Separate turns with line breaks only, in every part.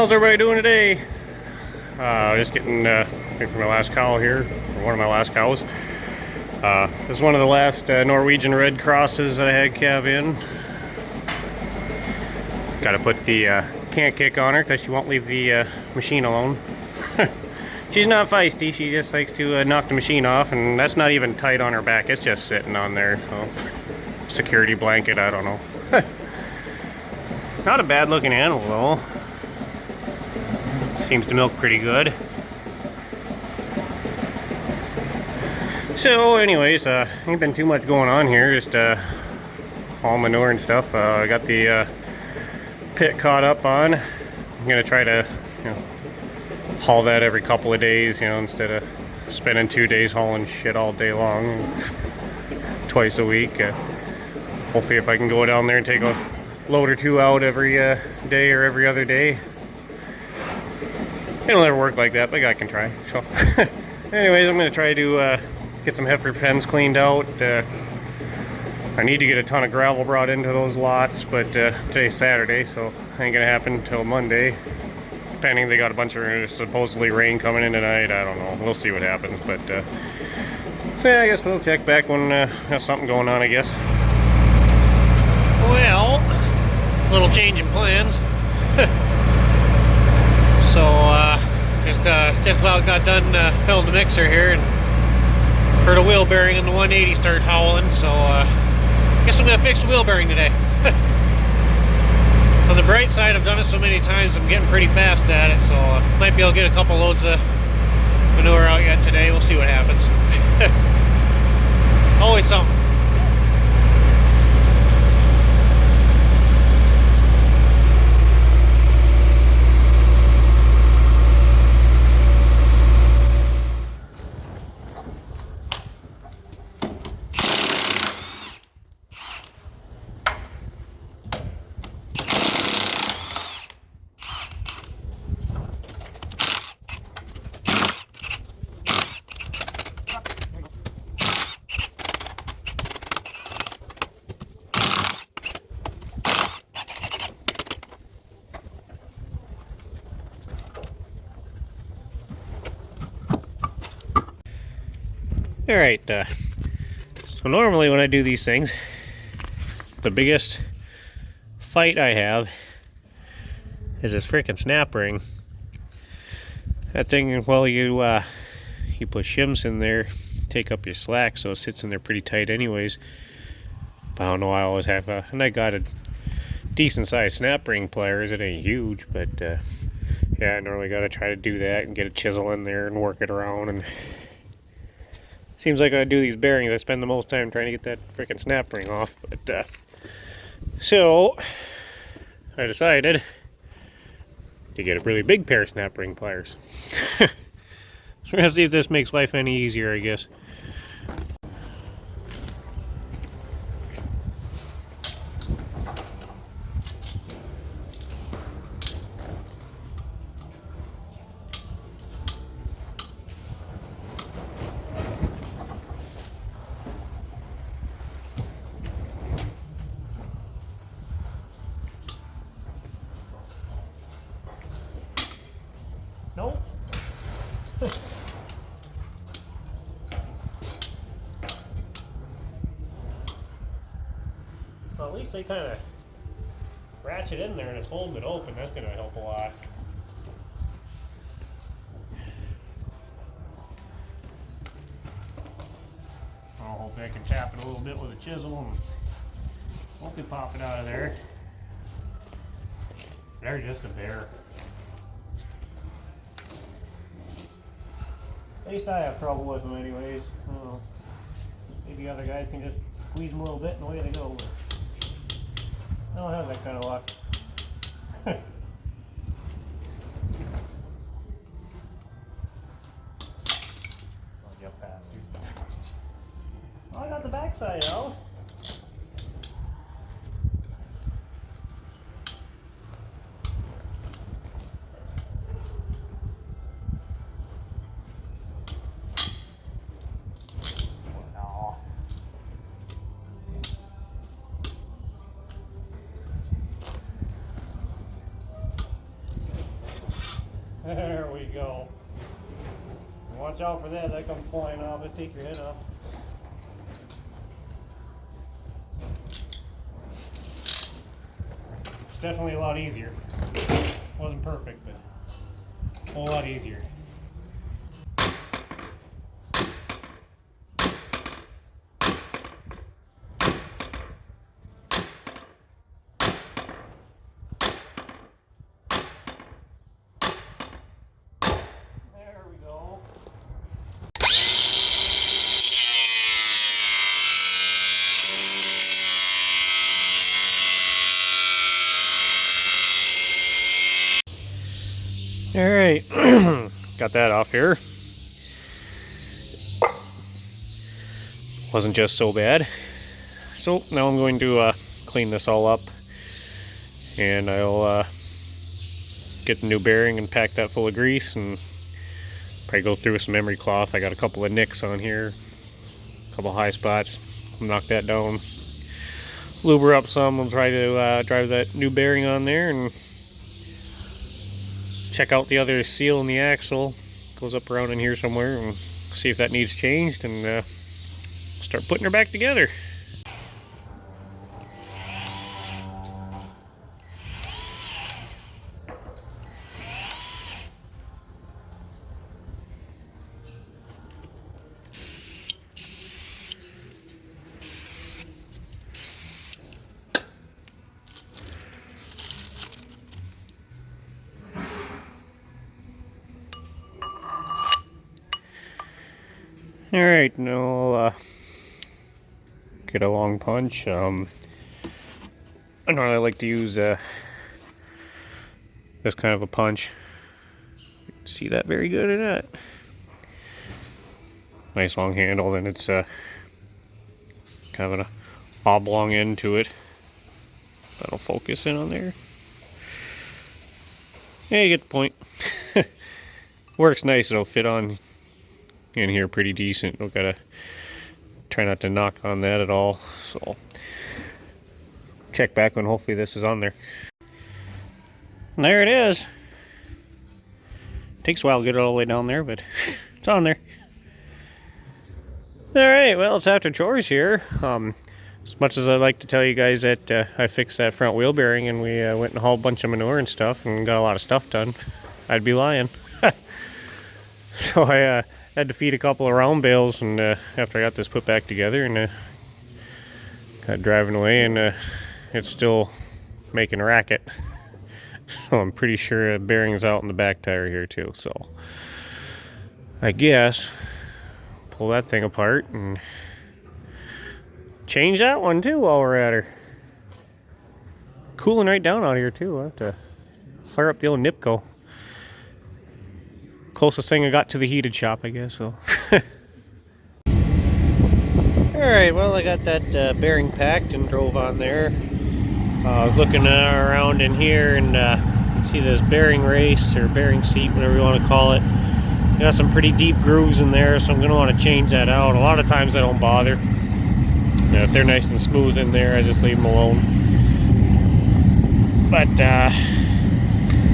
How's everybody doing today? Just getting from my last cow here, or one of my last cows. This is one of the last Norwegian red crosses that I had calve in. Got to put the can't kick on her because she won't leave the machine alone. She's not feisty, she just likes to knock the machine off, and that's not even tight on her back, it's just sitting on there. So, security blanket, I don't know. Not a bad looking animal though. Seems to milk pretty good. So anyways, ain't been too much going on here, just all manure and stuff. I got the pit caught up on. I'm gonna try to, haul that every couple of days, instead of spending 2 days hauling shit all day long, twice a week. Hopefully if I can go down there and take a load or two out every day or every other day. It'll never work like that, but I can try. So anyways, I'm gonna try to get some heifer pens cleaned out. I need to get a ton of gravel brought into those lots, but today's Saturday, so ain't gonna happen until Monday. Depending, they got a bunch of supposedly rain coming in tonight. I don't know. We'll see what happens. But so yeah, I guess we'll check back when there's something going on, I guess. Well, little change in plans. So just about got done filling the mixer here and heard a wheel bearing on the 180 start howling. So guess I'm gonna fix the wheel bearing today. On the bright side, I've done it so many times, I'm getting pretty fast at it, so might be able to get a couple loads of manure out yet today. We'll see what happens. Always something. Alright, so normally when I do these things, the biggest fight I have is this frickin' snap ring. That thing, well, you put shims in there, take up your slack, so it sits in there pretty tight anyways. But I don't know, I always have and I got a decent sized snap ring pliers. It ain't huge, but yeah, I normally gotta try to do that and get a chisel in there and work it around. And seems like when I do these bearings, I spend the most time trying to get that freaking snap ring off. But so I decided to get a really big pair of snap ring pliers. So we're gonna see if this makes life any easier, I guess. Nope. Well, at least they kind of ratchet in there and it's holding it open. That's going to help a lot. I'll hope I can tap it a little bit with a chisel and hopefully pop it out of there. They're just a bear. At least I have trouble with them anyways. Maybe other guys can just squeeze them a little bit and away they go. I don't have that kind of luck. You bastard. Oh, I got the backside out. Watch out for that. That comes flying off. It'll take your head off. It's definitely a lot easier. Wasn't perfect, but a whole lot easier. There we go. All right, got that off here. Wasn't just so bad. So now I'm going to clean this all up, and I'll get the new bearing and pack that full of grease, and probably go through with some emery cloth. I got a couple of nicks on here, a couple of high spots. I'll knock that down, lube her up some. We'll try to drive that new bearing on there and check out the other seal in the axle. Goes up around in here somewhere, and see if that needs changed, and start putting her back together. Alright, now I'll get a long punch. I normally like to use this kind of a punch. See that very good or not? Nice long handle, and it's kind of an oblong end to it. That'll focus in on there. Yeah, you get the point. Works nice. It'll fit on in here pretty decent. We've got to try not to knock on that at all. So check back when hopefully this is on there. And there it is. Takes a while to get it all the way down there, but it's on there. Alright, well, it's after chores here. As much as I'd like to tell you guys that I fixed that front wheel bearing and we went and hauled a bunch of manure and stuff and got a lot of stuff done, I'd be lying. So I had to feed a couple of round bales, and after I got this put back together, and got driving away, and it's still making a racket. So I'm pretty sure a bearing's out in the back tire here too. So I guess pull that thing apart and change that one too while we're at her. Cooling right down out here too. I'll have to fire up the old Nipco. Closest thing I got to the heated shop, I guess. So. Alright, well, I got that bearing packed and drove on there. I was looking around in here, and you see this bearing race or bearing seat, whatever you want to call it. Got some pretty deep grooves in there, so I'm going to want to change that out. A lot of times I don't bother. If they're nice and smooth in there, I just leave them alone. But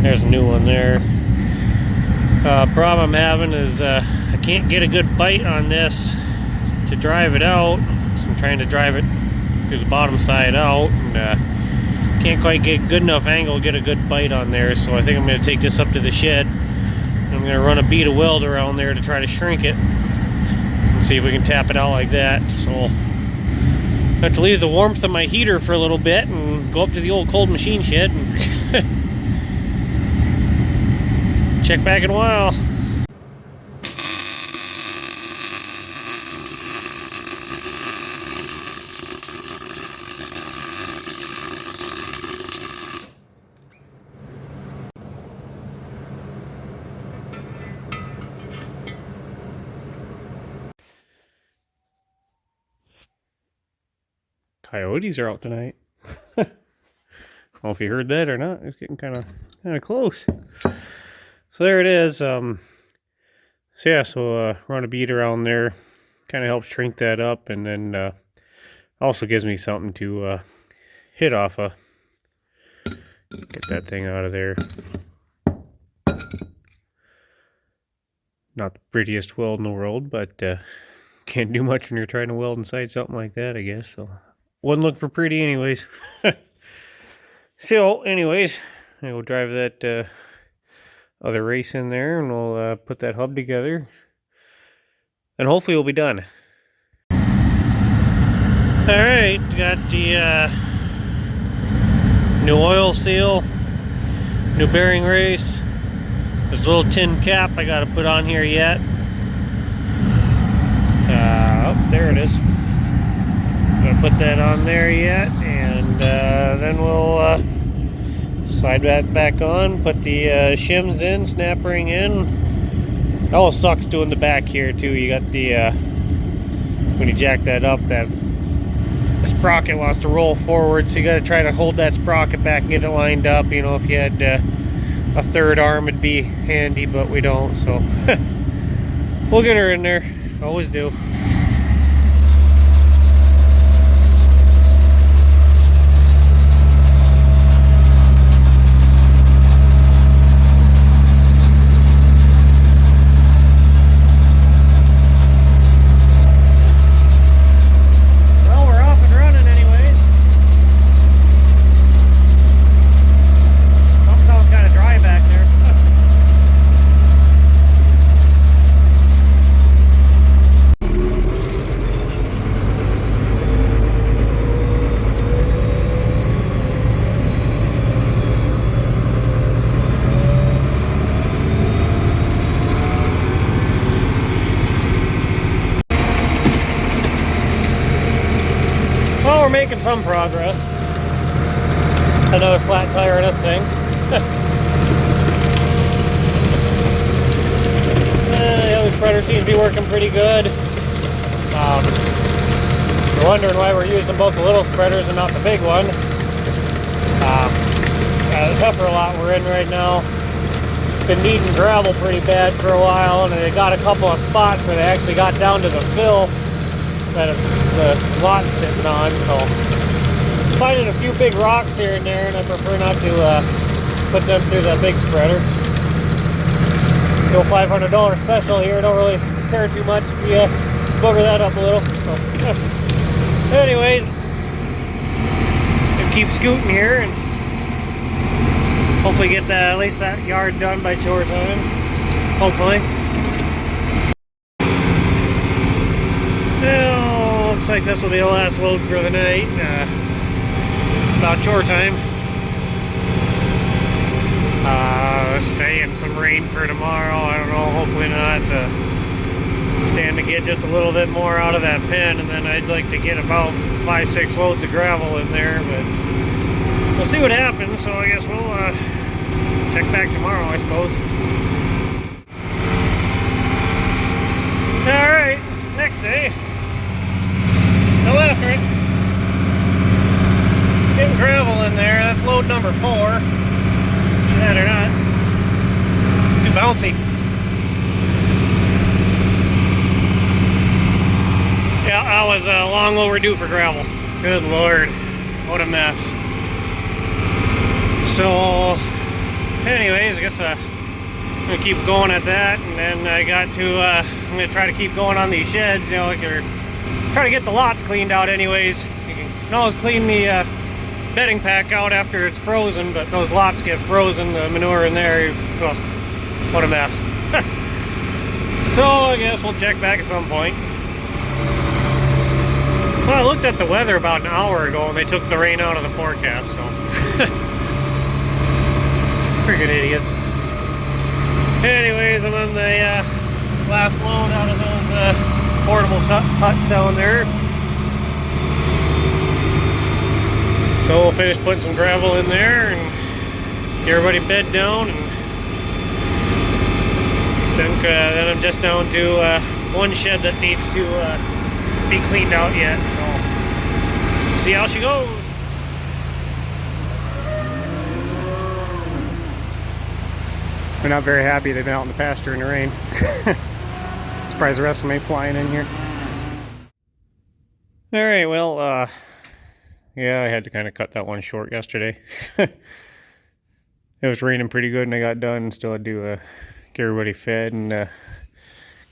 there's a new one there. Problem I'm having is I can't get a good bite on this to drive it out, so I'm trying to drive it through the bottom side out, and can't quite get a good enough angle to get a good bite on there. So I think I'm going to take this up to the shed, and I'm going to run a bead of weld around there to try to shrink it and see if we can tap it out like that. So I have to leave the warmth of my heater for a little bit and go up to the old cold machine shed and check back in a while. Coyotes are out tonight. I don't know if you heard that or not. It's getting kind of close. So there it is. So yeah, so run a bead around there, kind of helps shrink that up, and then also gives me something to hit off of. Get that thing out of there. Not the prettiest weld in the world, but can't do much when you're trying to weld inside something like that, I guess. So wouldn't look for pretty anyways. So anyways, I will drive that other race in there, and we'll put that hub together, and hopefully we'll be done. Alright, got the new oil seal, new bearing race. There's a little tin cap I gotta put on here yet. Oh, there it is. Gotta put that on there yet, and then we'll slide that back on, put the shims in, snap ring in. It all sucks doing the back here too. You got the, when you jack that up, that sprocket wants to roll forward, so you gotta try to hold that sprocket back and get it lined up. You know, if you had a third arm, it'd be handy, but we don't, so we'll get her in there. Always do. Well, we're making some progress. Another flat tire in this thing. The other spreader seems to be working pretty good. You're wondering why we're using both the little spreaders and not the big one. The heifer lot we're in right now, been needing gravel pretty bad for a while, and they got a couple of spots where they actually got down to the fill that it's the lot's sitting on, so finding a few big rocks here and there, and I prefer not to put them through that big spreader. No $500 special here, don't really care too much if you booger that up a little. So, anyways, we'll keep scooting here and hopefully get that, at least that yard done by chore time. Hopefully. Well, looks like this will be the last load for the night. About chore time. Staying some rain for tomorrow. I don't know, hopefully not. Stand to get just a little bit more out of that pen, and then I'd like to get about 5-6 loads of gravel in there, but we'll see what happens. So I guess we'll check back tomorrow, I suppose. Alright, next day. So after it, getting gravel in there. That's load number 4. See that or not? Too bouncy. Yeah, I was long overdue for gravel. Good Lord, what a mess. So, anyways, I guess I'm gonna keep going at that, and then I got to I'm gonna try to keep going on these sheds. You know, like try to get the lots cleaned out anyways. You can always clean the bedding pack out after it's frozen, but those lots get frozen, the manure in there, oh, what a mess. So I guess we'll check back at some point. Well, I looked at the weather about an hour ago and they took the rain out of the forecast, so friggin' idiots. Anyways, I'm on the last load out of those portable huts down there. So we'll finish putting some gravel in there and get everybody bed down, and then I'm just down to one shed that needs to be cleaned out yet. So see how she goes. They're not very happy. They've been out in the pasture in the rain. Surprised the rest of them ain't flying in here. Alright, well, yeah, I had to kind of cut that one short yesterday. It was raining pretty good and I got done and still had to get everybody fed and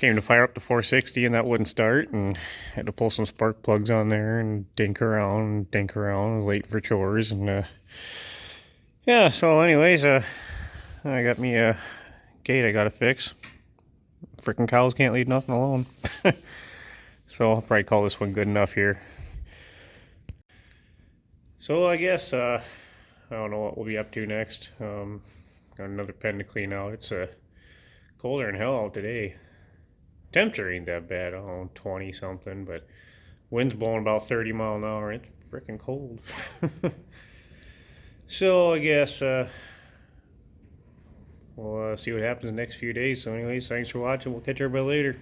came to fire up the 460 and that wouldn't start, and had to pull some spark plugs on there and dink around. I was late for chores, and yeah. So, anyways, I got me a gate I gotta fix. Frickin' cows can't leave nothing alone. So I'll probably call this one good enough here. So I guess I don't know what we'll be up to next. Got another pen to clean out. It's colder than hell out today. Temperature ain't that bad. I don't know, 20 something, but wind's blowing about 30 mile an hour. It's freaking cold. So I guess we'll see what happens the next few days. So anyways, thanks for watching. We'll catch everybody later.